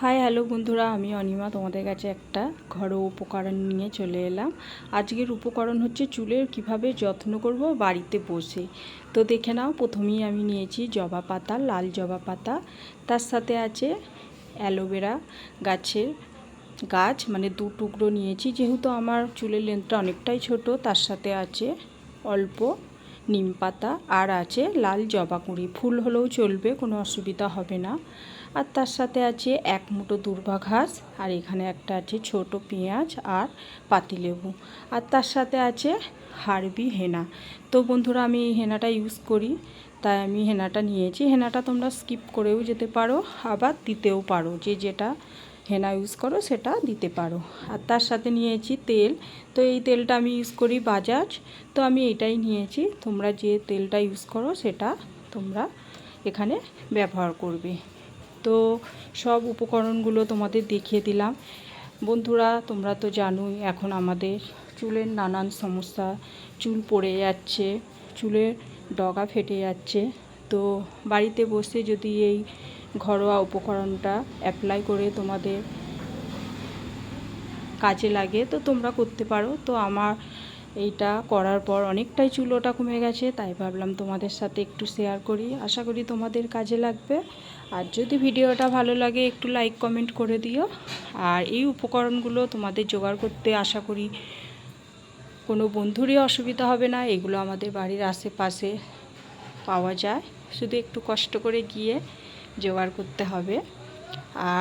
Hi hello বন্ধুরা, আমি অনিমা তোমাদের কাছে একটা ঘরোয়া উপকরণ নিয়ে চলে এলাম। আজকের উপকরণ হচ্ছে চুলের কিভাবে যত্ন করব বাড়িতে বসে। তো দেখে নাও, প্রথমেই আমি নিয়েছি জবা পাতা, লাল জবা পাতা। তার সাথে আছে অ্যালোভেরা গাছের গাছ, মানে 2 টুকরো নিয়েছি, যেহেতু আমার চুলের লেন্থটা অনেকটাই ছোট। তার সাথে আছে অল্প নিম পাতা, আর আছে লাল জবা কুঁড়ি। ফুল হলেও চলবে, কোনো অসুবিধা হবে না। আর তার সাথে আছে 1 মুঠো দূর্বা ঘাস, আর এখানে একটা আছে ছোট পেঁয়াজ আর পাতিলেবু, আর তার সাথে আছে হার্বি হেনা। তো বন্ধুরা, আমি এই হেনাটা ইউজ করি, তাই আমি হেনাটা নিয়েছি। হেনাটা তোমরা স্কিপ করেও যেতে পারো, আবার দিতেও পারো, যে যেটা হেনা ইউজ করো সেটা দিতে পারো। আর তার সাথে নিয়েছি তেল। তো এই তেলটা আমি ইউজ করি বাজাজ, তো আমি এটাই নিয়েছি। তোমরা যে তেলটা ইউজ করো সেটা তোমরা এখানে ব্যবহার করবে। তো সব উপকরণগুলো তোমাদের দেখিয়ে দিলাম। বন্ধুরা, তোমরা তো জানোই এখন আমাদের চুলের নানান সমস্যা, চুল পড়ে যাচ্ছে, চুলের ডগা ফেটে যাচ্ছে। তো বাড়িতে বসে যদি এই ঘরোয়া উপকরণটা অ্যাপ্লাই করে তোমাদের কাজে লাগে তো তোমরা করতে পারো। তো আমার এইটা করার পর অনেকটাই চুল ওঠা কমে গেছে, তাই ভাবলাম তোমাদের সাথে একটু শেয়ার করি। আশা করি তোমাদের কাজে লাগবে। আর যদি ভিডিওটা ভালো লাগে একটু লাইক কমেন্ট করে দিও। আর এই উপকরণগুলো তোমাদের জোগাড় করতে আশা করি কোনো বন্ধুরই অসুবিধা হবে না। এগুলো আমাদের বাড়ির আশেপাশে পাওয়া যায়, শুধু একটু কষ্ট করে গিয়ে জোগাড় করতে হবে।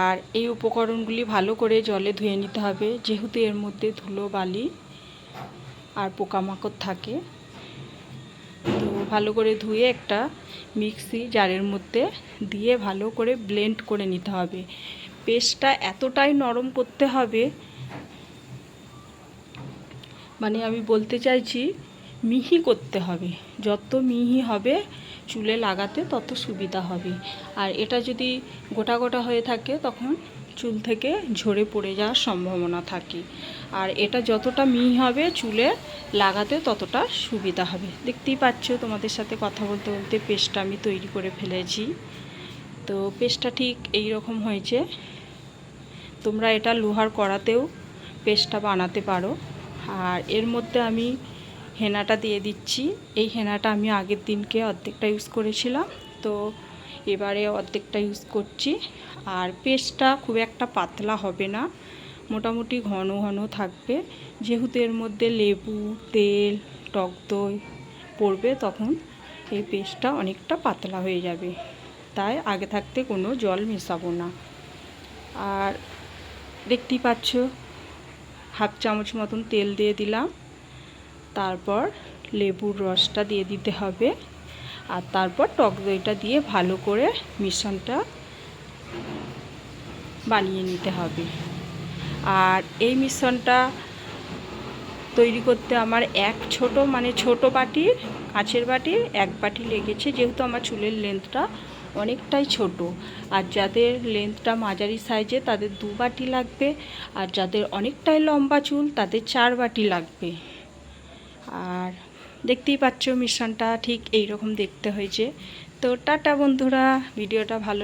আর এই উপকরণগুলি ভালো করে জলে ধুয়ে নিতে হবে, যেহেতু এর মধ্যে ধুলো বালি আর পোকামাকড় থাকে। তো ভালো করে ধুয়ে একটা মিক্সি জারের মধ্যে দিয়ে ভালো করে ব্লেন্ড করে নিতে হবে। পেস্টটা এতটাই নরম করতে হবে, মানে আমি বলতে চাইছি মিহি করতে হবে। যত মিহি হবে চুলে লাগাতে তত সুবিধা হবে। আর এটা যদি গোটা গোটা হয়ে থাকে তখন চুল থেকে ঝরে পড়ে যাওয়ার সম্ভাবনা থাকে। আর এটা যতটা মিহি হবে চুলে লাগাতে ততটা সুবিধা হবে। দেখতেই পাচ্ছ, তোমাদের সাথে কথা বলতে বলতে পেস্টটা আমি তৈরি করে ফেলেছি। তো পেস্টটা ঠিক এই রকম হয়েছে। তোমরা এটা লোহার কড়াতেও পেস্টটা বানাতে পারো। আর এর মধ্যে আমি হেনাটা দিয়ে দিচ্ছি। এই হেনাটা আমি আগের দিনকে অর্ধেকটা ইউজ করেছিলাম, তো এবারে অর্ধেকটা ইউজ করছি। আর পেস্টটা খুব একটা পাতলা হবে না, মোটামুটি ঘন ঘন থাকবে, যেহেতু এর মধ্যে লেবু, তেল, টক দই পড়বে, তখন এই পেস্টটা অনেকটা পাতলা হয়ে যাবে। তাই আগে থাকতে কোনো জল মেশাবো না। আর দেখতেই পাচ্ছ, হাফ চামচ মতন তেল দিয়ে দিলাম। তারপর লেবুর রসটা দিয়ে দিতে হবে, আর তারপর টক দইটা দিয়ে ভালো করে মিশ্রণটা বানিয়ে নিতে হবে। আর এই মিশ্রণটা তৈরি করতে আমার ছোট বাটির, কাঁচের বাটির 1 বাটি লেগেছে, যেহেতু আমার চুলের লেন্থটা অনেকটাই ছোট। আর যাদের লেন্থটা মাঝারি সাইজে তাদের 2 বাটি লাগবে, আর যাদের অনেকটাই লম্বা চুল তাদের 4 বাটি লাগবে। আর দেখতেই পাচ্ছ মিশ্রণটা ঠিক এই রকম দেখতে হয়েছে। তো টাটা বন্ধুরা, ভিডিওটা ভালো